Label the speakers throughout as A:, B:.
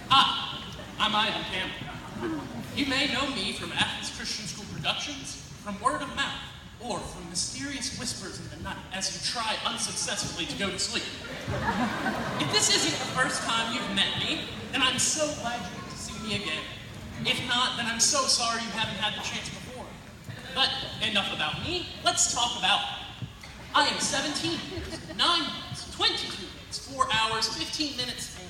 A: Hi, I'm Ivan Campbell. You may know me from Athens Christian School Productions, from word of mouth, or from mysterious whispers in the night as you try unsuccessfully to go to sleep. If this isn't the first time you've met me, then I'm so glad you get to see me again. If not, then I'm so sorry you haven't had the chance before. But enough about me, let's talk about me. I am 17 years, 9 months, 22 days, 4 hours, 15 minutes, and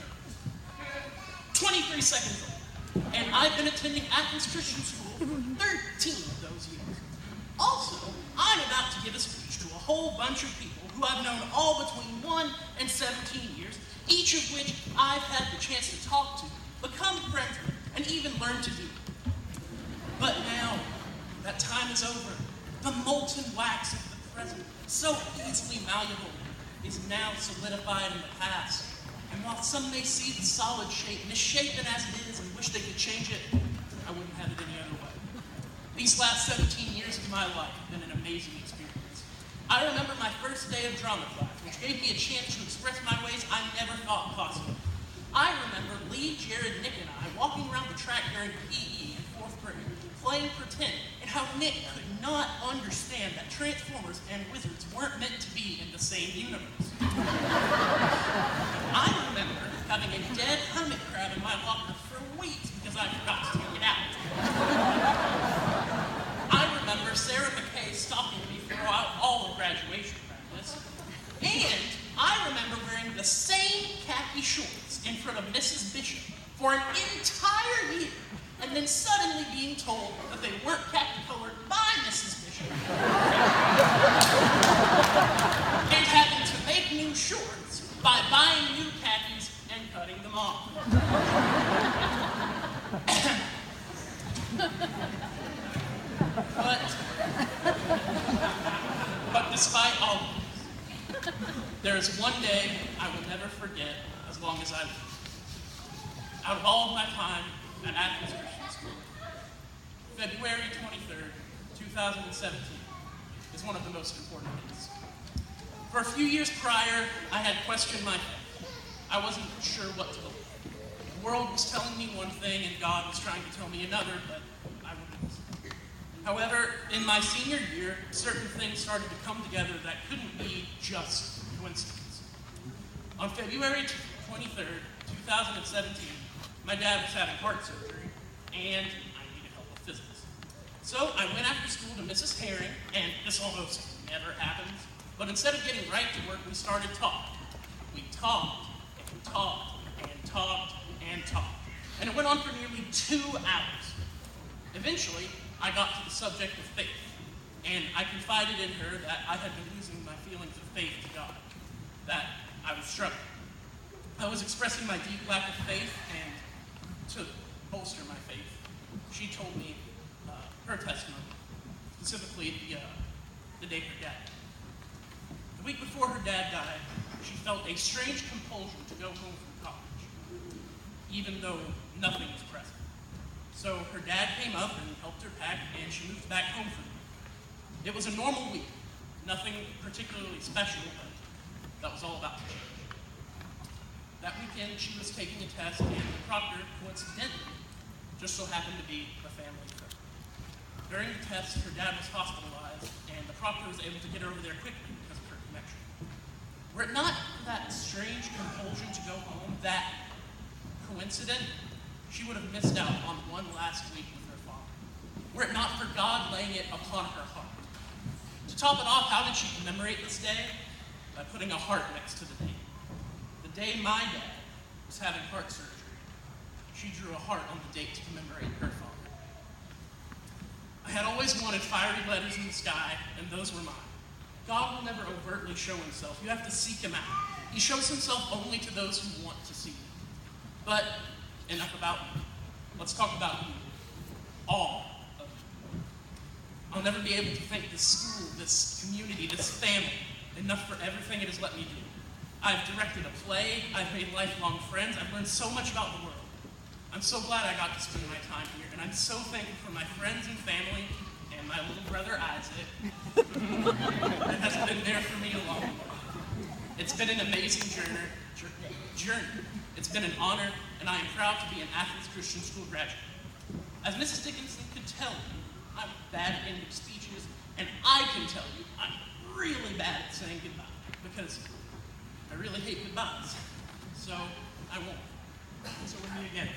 A: 23 seconds old. And I've been attending Athens Christian School for 13 of those years. Also, I'm about to give a speech to a whole bunch of people who I've known all between 1 and 17 years, each of which I've had the chance to talk to, become friends with, and even learn to do. But now, that time is over. The molten wax of the present, so easily malleable, is now solidified in the past. And while some may see the solid shape misshapen as it is and wish they could change it, I wouldn't have it any other way. These last 17 years of my life have been an amazing experience. I remember my first day of drama class, which gave me a chance to express my ways I never thought possible. I remember Lee, Jared, Nick, and I walking around the track during PE in 4th grade, playing pretend, and how Nick could not understand that Transformers and Wizards weren't meant to be in the same universe. I remember having a dead hermit crab in my locker for weeks because I forgot to take it out. I remember Sarah McKay stalking me throughout all of graduation practice. And I remember wearing the same khaki shorts in front of Mrs. Bishop for an entire year, and then suddenly being told that they weren't khaki colored by Mrs. Bishop. And having to make new shorts by buying new khakis and cutting them off. But despite all of this, there is one day I will never forget as long as I live. Out of all of my time at Athens Christian School, February 23rd, 2017 is one of the most important days. For a few years prior, I had questioned my faith. I wasn't sure what to believe. The world was telling me one thing and God was trying to tell me another, but I wouldn't listen. However, in my senior year, certain things started to come together that couldn't be just coincidence. On February 23rd, 2017, my dad was having heart surgery, and I needed help with physics. So I went after school to Mrs. Herring, and this almost never happens, but instead of getting right to work, we started talking. We talked, and talked, and talked, and talked. And it went on for nearly 2 hours. Eventually, I got to the subject of faith, and I confided in her that I had been losing my feelings of faith to God, that I was struggling. I was expressing my deep lack of faith, and to bolster my faith, she told me her testimony, specifically the day her dad died. The week before her dad died, she felt a strange compulsion to go home from college, even though nothing was present. So her dad came up and helped her pack, and she moved back home for me. It was a normal week, nothing particularly special, but that was all about to change. That weekend, she was taking a test, and the proctor, coincidentally, just so happened to be a family friend. During the test, her dad was hospitalized, and the proctor was able to get her over there quickly because of her connection. Were it not for that strange compulsion to go home, that coincident, she would have missed out on one last week with her father. Were it not for God laying it upon her heart. To top it off, how did she commemorate this day? By putting a heart next to the date. The day my dad was having heart surgery, she drew a heart on the date to commemorate her father. I had always wanted fiery letters in the sky, and those were mine. God will never overtly show himself. You have to seek him out. He shows himself only to those who want to see him. But enough about me. Let's talk about you. All of you. I'll never be able to thank this school, this community, this family enough for everything it has let me do. I've directed a play, I've made lifelong friends, I've learned so much about the world. I'm so glad I got to spend my time here, and I'm so thankful for my friends and family, and my little brother Isaac, that has been there for me along the way. It's been an amazing journey. It's been an honor, and I am proud to be an Athens Christian School graduate. As Mrs. Dickinson could tell you, I'm bad at ending speeches, and I can tell you I'm really bad at saying goodbye, because I really hate goodbyes. So I won't. So with me again.